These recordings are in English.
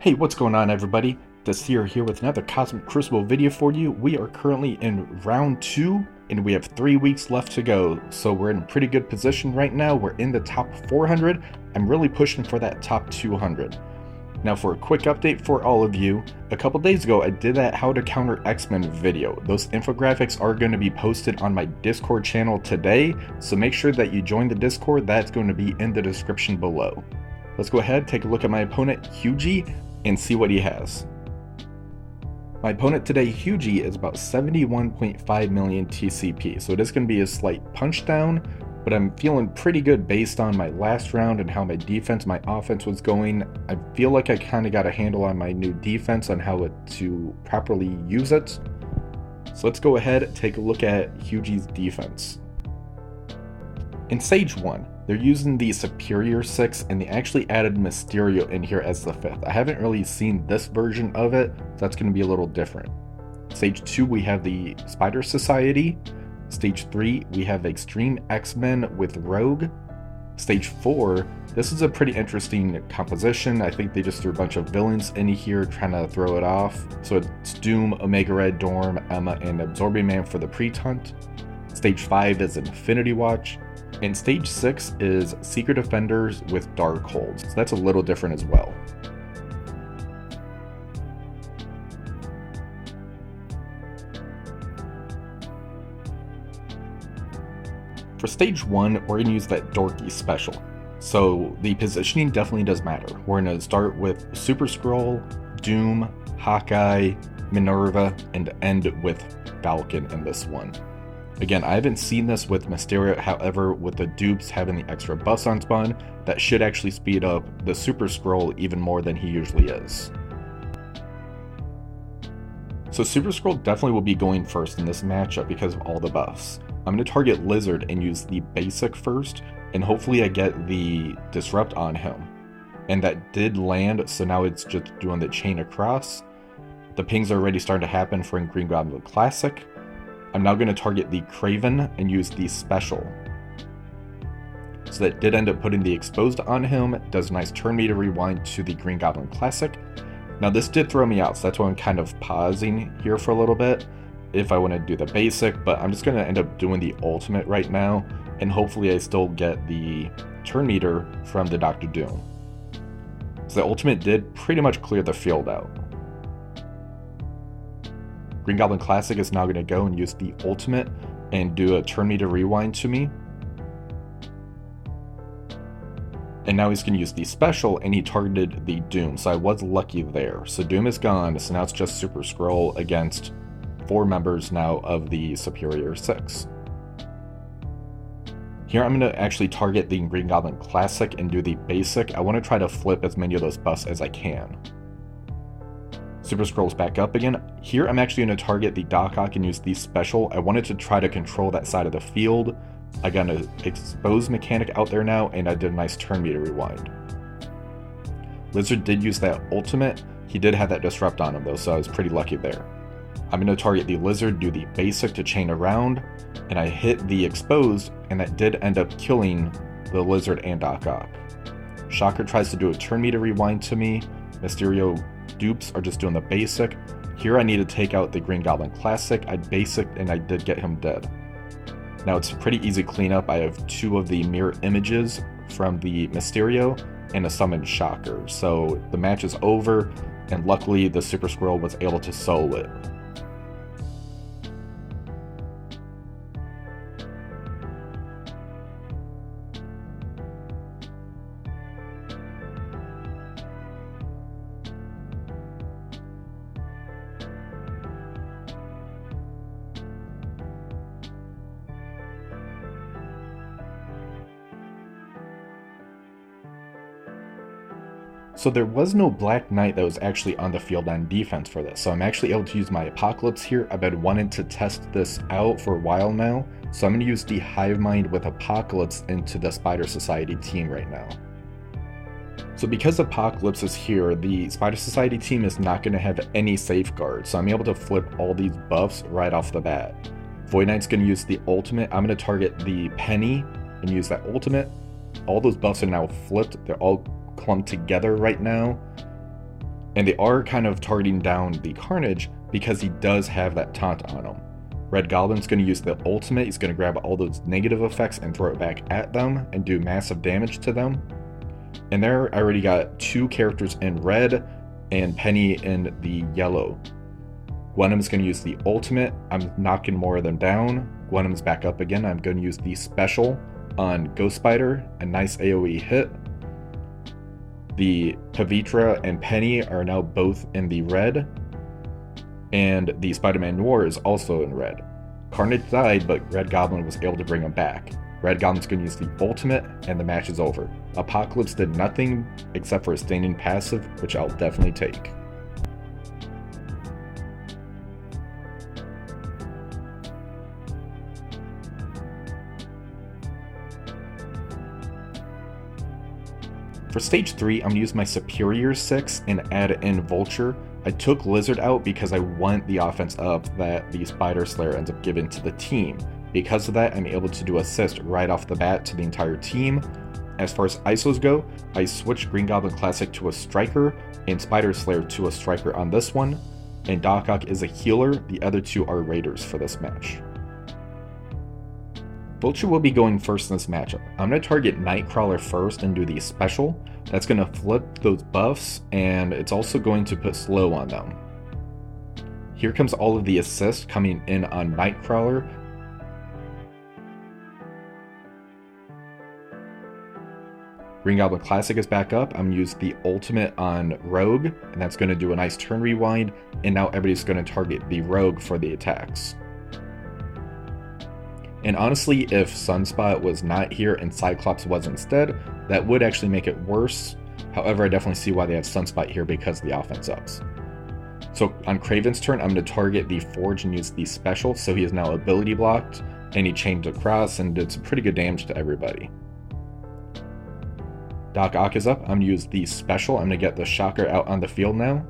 Hey, what's going on everybody? Desir here with another Cosmic Crucible video for you. We are currently in round 2 and we have 3 weeks left to go. So we're in pretty good position right now. We're in the top 400. I'm really pushing for that top 200. Now for a quick update for all of you, a couple days ago I did that how to counter X-Men video. Those infographics are going to be posted on my Discord channel today, so make sure that you join the Discord. That's going to be in the description below. Let's go ahead, take a look at my opponent, Hugie, and see what he has. My opponent today, Hugie, is about 71.5 million TCP, so it is going to be a slight punch down, but I'm feeling pretty good based on my last round and how my defense, my offense was going. I feel like I kind of got a handle on my new defense on how to properly use it. So let's go ahead and take a look at Hugie's defense. In Stage 1, they're using the Superior 6 and they actually added Mysterio in here as the 5th. I haven't really seen this version of it, so that's going to be a little different. Stage 2, we have the Spider Society. Stage 3, we have X-Treme X-Men with Rogue. Stage 4, this is a pretty interesting composition. I think they just threw a bunch of villains in here trying to throw it off. So it's Doom, Omega Red, Dorm, Emma, and Absorbing Man for the pre-hunt. Stage 5 is Infinity Watch. And Stage 6 is Secret Defenders with Darkhold. So that's a little different as well. For Stage 1, we're going to use that Dorky special. So the positioning definitely does matter. We're going to start with Super Skrull, Doom, Hawkeye, Minerva, and end with Falcon in this one. Again, I haven't seen this with Mysterio, however, with the dupes having the extra buffs on spawn, that should actually speed up the Super Skrull even more than he usually is. So Super Skrull definitely will be going first in this matchup because of all the buffs. I'm going to target Lizard and use the basic first, and hopefully I get the Disrupt on him. And that did land, so now it's just doing the chain across. The pings are already starting to happen for Green Goblin Classic. I'm now going to target the Craven and use the special. So that did end up putting the Exposed on him. It does a nice turn meter rewind to the Green Goblin Classic. Now this did throw me out, so that's why I'm kind of pausing here for a little bit if I want to do the basic, but I'm just going to end up doing the ultimate right now, and hopefully I still get the turn meter from the Dr. Doom. So the ultimate did pretty much clear the field out. Green Goblin Classic is now going to go and use the ultimate and do a turn meter rewind to me. And now he's going to use the special, and he targeted the Doom, so I was lucky there. So Doom is gone, so now it's just Super Skrull against 4 members now of the Superior 6. Here I'm going to actually target the Green Goblin Classic and do the basic. I want to try to flip as many of those buffs as I can. Super Skrull's back up again. Here I'm actually going to target the Doc Ock and use the special. I wanted to try to control that side of the field. I got an Exposed mechanic out there now, and I did a nice turn meter rewind. Lizard did use that ultimate. He did have that Disrupt on him though, so I was pretty lucky there. I'm going to target the Lizard, do the basic to chain around, and I hit the Exposed, and that did end up killing the Lizard and Doc Ock. Shocker tries to do a turn meter rewind to me. Mysterio dupes are just doing the basic. Here I need to take out the Green Goblin Classic. I basicked and I did get him dead. Now it's a pretty easy cleanup. I have 2 of the mirror images from the Mysterio and a summoned Shocker. So the match is over, and luckily the Super Skrull was able to solo it. So there was no Black Knight that was actually on the field on defense for this, so I'm actually able to use my Apocalypse here. I've been wanting to test this out for a while now, so I'm going to use the Hivemind with Apocalypse into the Spider Society team right now. So because Apocalypse is here, the Spider Society team is not going to have any safeguards, so I'm able to flip all these buffs right off the bat. Void Knight's going to use the ultimate. I'm going to target the Penny and use that ultimate. All those buffs are now flipped. They're all clumped together right now. And they are kind of targeting down the Carnage because he does have that taunt on him. Red Goblin's going to use the ultimate. He's going to grab all those negative effects and throw it back at them and do massive damage to them. And there I already got 2 characters in red and Penny in the yellow. Gwenum's going to use the ultimate. I'm knocking more of them down. Gwenum's back up again. I'm going to use the special on Ghost Spider, a nice AoE hit. The Pavitra and Penny are now both in the red, and the Spider-Man Noir is also in red. Carnage died, but Red Goblin was able to bring him back. Red Goblin's going to use the ultimate, and the match is over. Apocalypse did nothing except for a standing passive, which I'll definitely take. For stage 3, I'm going to use my Superior 6 and add in Vulture. I took Lizard out because I want the offense up that the Spider Slayer ends up giving to the team. Because of that, I'm able to do assist right off the bat to the entire team. As far as ISOs go, I switched Green Goblin Classic to a Striker and Spider Slayer to a Striker on this one. And Doc Ock is a healer, the other 2 are Raiders for this match. Vulture will be going first in this matchup. I'm going to target Nightcrawler first and do the special. That's going to flip those buffs, and it's also going to put slow on them. Here comes all of the assists coming in on Nightcrawler. Green Goblin Classic is back up. I'm going to use the ultimate on Rogue, and that's going to do a nice turn rewind, and now everybody's going to target the Rogue for the attacks. And honestly, if Sunspot was not here and Cyclops was instead, that would actually make it worse. However, I definitely see why they have Sunspot here because the offense ups. So on Kraven's turn, I'm going to target the Forge and use the special, so he is now ability blocked, and he chained across and did some pretty good damage to everybody. Doc Ock is up. I'm going to use the special. I'm going to get the Shocker out on the field now.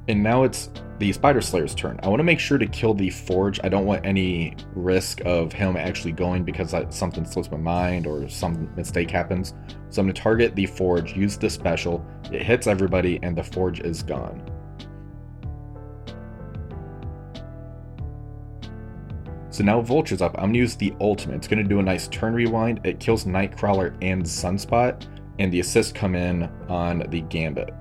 And now it's the Spider Slayer's turn. I want to make sure to kill the Forge. I don't want any risk of him actually going because something slips my mind or some mistake happens. So I'm going to target the Forge, use the special. It hits everybody and the Forge is gone. So now Vulture's up. I'm going to use the ultimate. It's going to do a nice turn rewind. It kills Nightcrawler and Sunspot, and the assists come in on the Gambit.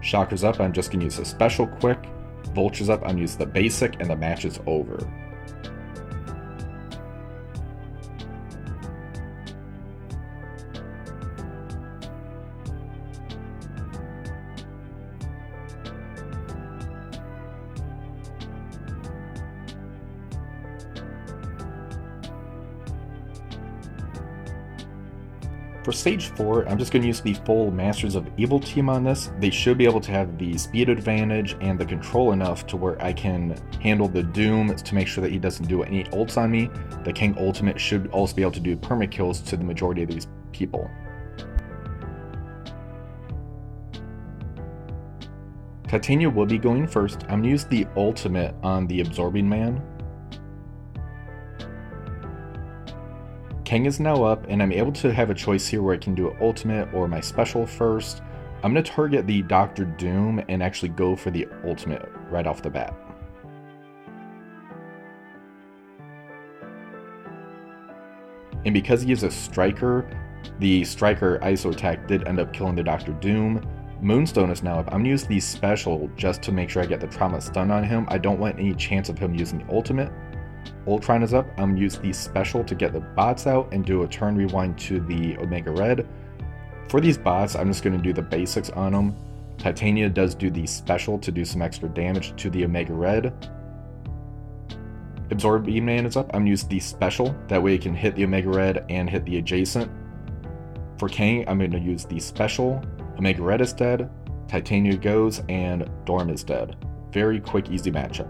Shocker's up, I'm just going to use a special quick. Vulture's up, I'm going to use the basic, and the match is over. For stage 4, I'm just going to use the full Masters of Evil team on this. They should be able to have the speed advantage and the control enough to where I can handle the Doom to make sure that he doesn't do any ults on me. The King Ultimate should also be able to do permakills to the majority of these people. Titania will be going first. I'm going to use the ultimate on the Absorbing Man. Kang is now up, and I'm able to have a choice here where I can do an ultimate or my special first. I'm going to target the Dr. Doom and actually go for the ultimate right off the bat. And because he is a striker, the striker ISO attack did end up killing the Dr. Doom. Moonstone is now up. I'm going to use the special just to make sure I get the trauma stun on him. I don't want any chance of him using the ultimate. Ultron is up. I'm going to use the special to get the bots out and do a turn rewind to the Omega Red. For these bots, I'm just going to do the basics on them. Titania does do the special to do some extra damage to the Omega Red. Absorbing Man is up. I'm going to use the special. That way it can hit the Omega Red and hit the adjacent. For Kang, I'm going to use the special. Omega Red is dead. Titania goes, and Dorm is dead. Very quick, easy matchup.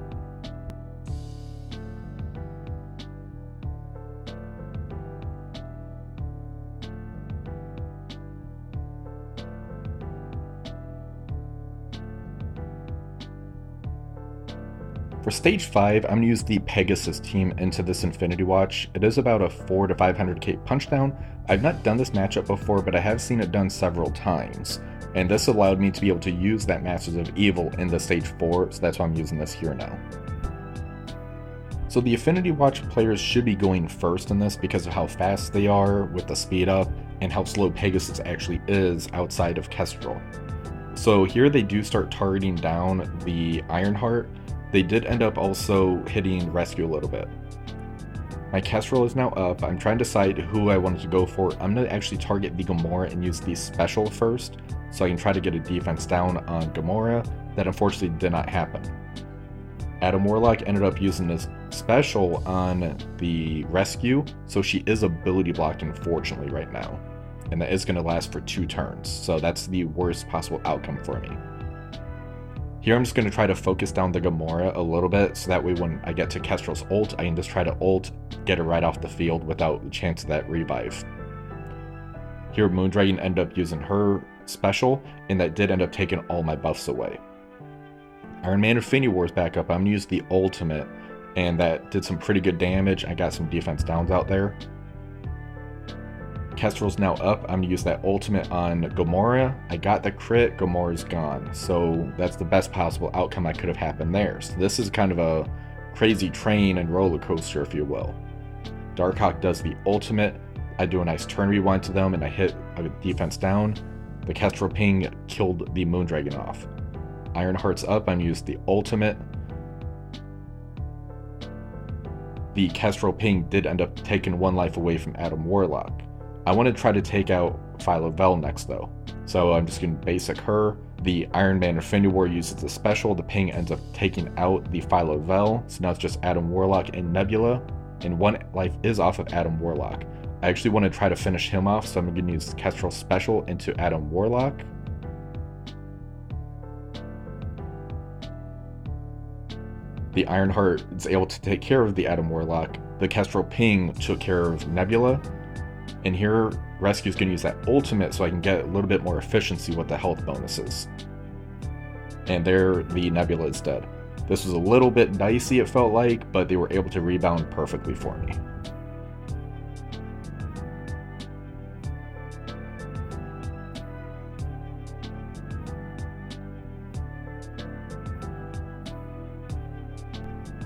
For stage 5, I'm going to use the Pegasus team into this Infinity Watch. It is about a 4 to 500k punchdown. I've not done this matchup before, but I have seen it done several times. And this allowed me to be able to use that Masters of Evil in the stage 4, so that's why I'm using this here now. So the Infinity Watch players should be going first in this because of how fast they are with the speed up and how slow Pegasus actually is outside of Kestrel. So here they do start targeting down the Ironheart. They did end up also hitting Rescue a little bit. My Kestrel is now up. I'm trying to decide who I wanted to go for. I'm going to actually target the Gamora and use the special first, so I can try to get a defense down on Gamora. That unfortunately did not happen. Adam Warlock ended up using this special on the Rescue, so she is ability blocked unfortunately right now. And that is going to last for 2 turns, so that's the worst possible outcome for me. Here I'm just going to try to focus down the Gamora a little bit, so that way when I get to Kestrel's ult, I can just try to ult, get her right off the field without the chance of that revive. Here Moondragon ended up using her special, and that did end up taking all my buffs away. Iron Man Infinity War is back up. I'm going to use the ultimate, and that did some pretty good damage. I got some defense downs out there. Kestrel's now up. I'm going to use that ultimate on Gamora. I got the crit, Gamora's gone. So that's the best possible outcome that could have happened there. So this is kind of a crazy train and roller coaster, if you will. Darkhawk does the ultimate. I do a nice turn rewind to them and I hit a defense down. The Kestrel ping killed the Moondragon off. Ironheart's up. I'm going to use the ultimate. The Kestrel ping did end up taking 1 life away from Adam Warlock. I want to try to take out Phyla-Vell next though. So I'm just going to basic her. The Iron Man Infinity War uses the special. The ping ends up taking out the Phyla-Vell. So now it's just Adam Warlock and Nebula. And 1 life is off of Adam Warlock. I actually want to try to finish him off, so I'm going to use Kestrel special into Adam Warlock. The Ironheart is able to take care of the Adam Warlock. The Kestrel ping took care of Nebula. And here, Rescue's going to use that ultimate so I can get a little bit more efficiency with the health bonuses. And there, the Nebula is dead. This was a little bit dicey, it felt like, but they were able to rebound perfectly for me.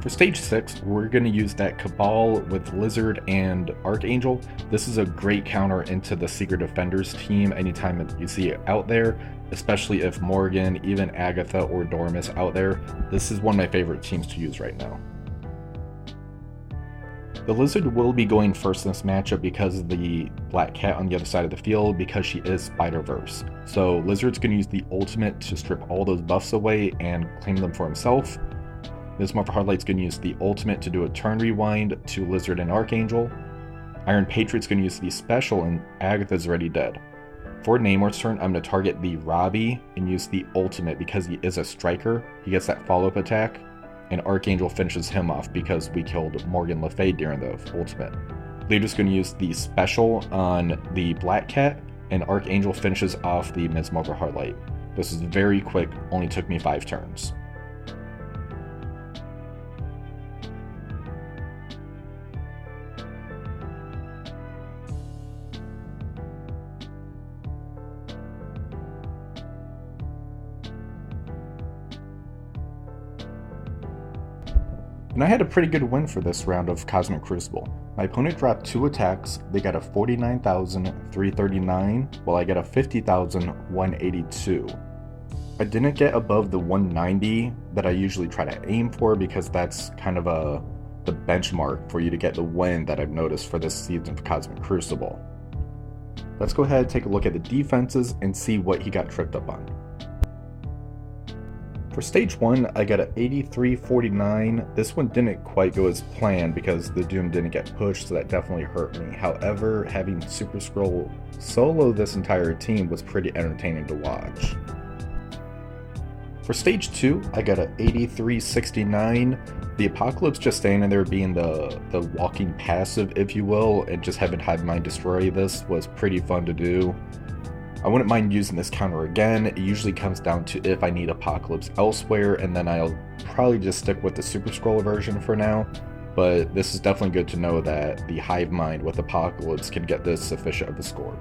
For stage 6, we're going to use that Cabal with Lizard and Archangel. This is a great counter into the Secret Defenders team anytime you see it out there, especially if Morgan, even Agatha or Dormus out there. This is one of my favorite teams to use right now. The Lizard will be going first in this matchup because of the Black Cat on the other side of the field, because she is Spider-Verse. So Lizard's going to use the ultimate to strip all those buffs away and claim them for himself. Minerva Hardlight's going to use the ultimate to do a turn rewind to Lizard and Archangel. Iron Patriot's going to use the special and Agatha's already dead. For Namor's turn, I'm going to target the Robbie and use the ultimate because he is a striker. He gets that follow-up attack, and Archangel finishes him off because we killed Morgan Le Fay during the ultimate. Leader's going to use the special on the Black Cat, and Archangel finishes off the Minerva Hardlight. This is very quick, only took me 5 turns. And I had a pretty good win for this round of Cosmic Crucible. My opponent dropped 2 attacks, they got a 49,339, while I got a 50,182. I didn't get above the 190 that I usually try to aim for because that's kind of the benchmark for you to get the win that I've noticed for this season of Cosmic Crucible. Let's go ahead and take a look at the defenses and see what he got tripped up on. For stage 1, I got an 8349. This one didn't quite go as planned because the Doom didn't get pushed, so that definitely hurt me. However, having Super Skrull solo this entire team was pretty entertaining to watch. For stage 2, I got an 8369. The Apocalypse just standing there being the walking passive, if you will, and just having Hivemind destroy this was pretty fun to do. I wouldn't mind using this counter again. It usually comes down to if I need Apocalypse elsewhere, and then I'll probably just stick with the Super Skrull version for now. But this is definitely good to know that the Hivemind with Apocalypse can get this sufficient of a score.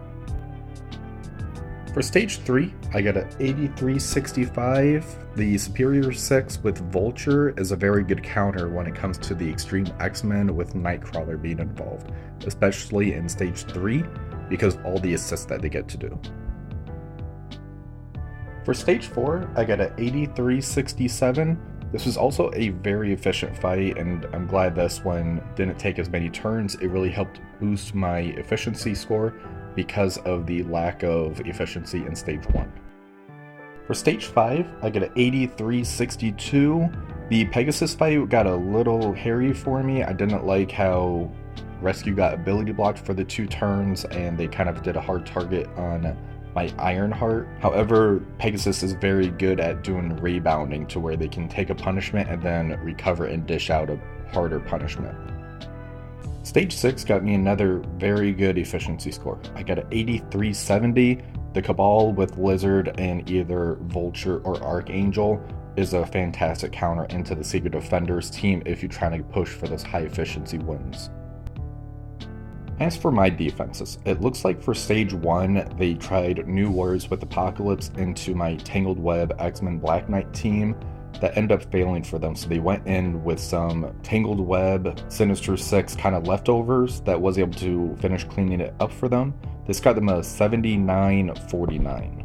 For stage 3, I got an 8365. The Superior 6 with Vulture is a very good counter when it comes to the Extreme X-Men with Nightcrawler being involved, especially in stage 3 because of all the assists that they get to do. For stage 4, I got an 8367. This was also a very efficient fight, and I'm glad this one didn't take as many turns. It really helped boost my efficiency score because of the lack of efficiency in stage 1. For stage 5, I got an 8362. The Pegasus fight got a little hairy for me. I didn't like how Rescue got ability blocked for the 2 turns, and they kind of did a hard target on my Ironheart. However, Pegasus is very good at doing rebounding to where they can take a punishment and then recover and dish out a harder punishment. Stage 6 got me another very good efficiency score. I got an 8370. The Cabal with Lizard and either Vulture or Archangel is a fantastic counter into the Secret Defenders team if you're trying to push for those high efficiency wins. As for my defenses, it looks like for stage 1 they tried New Warriors with Apocalypse into my Tangled Web X-Men Black Knight team. That ended up failing for them, so they went in with some Tangled Web Sinister 6 kind of leftovers that was able to finish cleaning it up for them. This got them a 7949.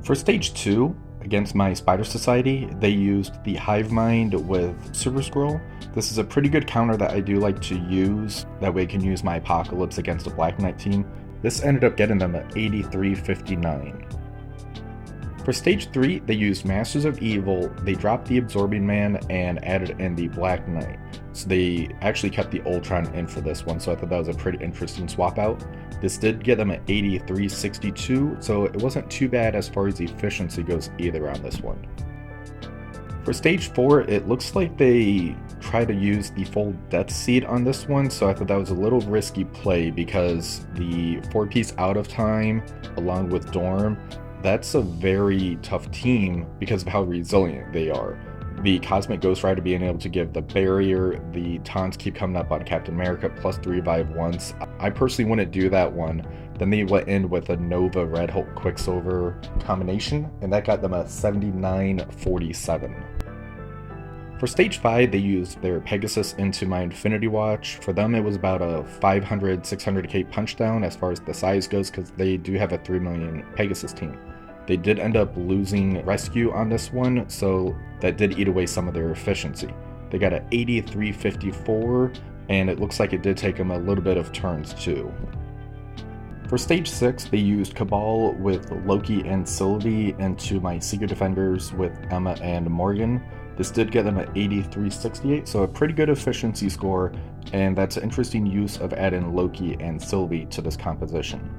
For stage 2, against my Spider Society, they used the Hivemind with Super Skrull. This is a pretty good counter that I do like to use, that way I can use my Apocalypse against a Black Knight team. This ended up getting them at 8359. For stage 3, they used Masters of Evil, they dropped the Absorbing Man, and added in the Black Knight. So they actually kept the Ultron in for this one, so I thought that was a pretty interesting swap out. This did get them at 8362, so it wasn't too bad as far as efficiency goes either on this one. For stage 4, it looks like they tried to use the full Death Seed on this one, so I thought that was a little risky play because the 4-piece Out of Time, along with Dorm, that's a very tough team because of how resilient they are. The Cosmic Ghost Rider being able to give the barrier, the taunts keep coming up on Captain America, plus the revive once. I personally wouldn't do that one. Then they went in with a Nova Red Hulk Quicksilver combination, and that got them a 7947. For stage 5, they used their Pegasus into my Infinity Watch. For them, it was about a 500-600k punch down as far as the size goes, because they do have a 3 million Pegasus team. They did end up losing Rescue on this one, so that did eat away some of their efficiency. They got an 8354, and it looks like it did take them a little bit of turns too. For stage 6, they used Cabal with Loki and Sylvie into my Secret Defenders with Emma and Morgan. This did get them at 8368, so a pretty good efficiency score, and that's an interesting use of adding Loki and Sylvie to this composition.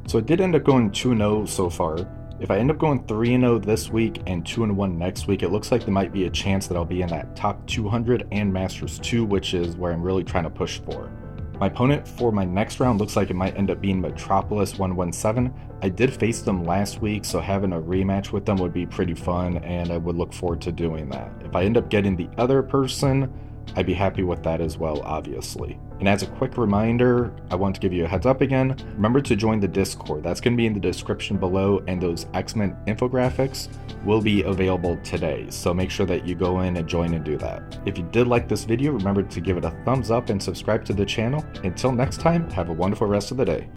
So I did end up going 2-0 so far. If I end up going 3-0 this week and 2-1 next week, it looks like there might be a chance that I'll be in that top 200 and Masters 2, which is where I'm really trying to push for. My opponent for my next round looks like it might end up being Metropolis 117. I did face them last week, so having a rematch with them would be pretty fun, and I would look forward to doing that. If I end up getting the other person, I'd be happy with that as well, obviously. And as a quick reminder, I want to give you a heads up again. Remember to join the Discord. That's going to be in the description below, and those X-Men infographics will be available today. So make sure that you go in and join and do that. If you did like this video, remember to give it a thumbs up and subscribe to the channel. Until next time, have a wonderful rest of the day.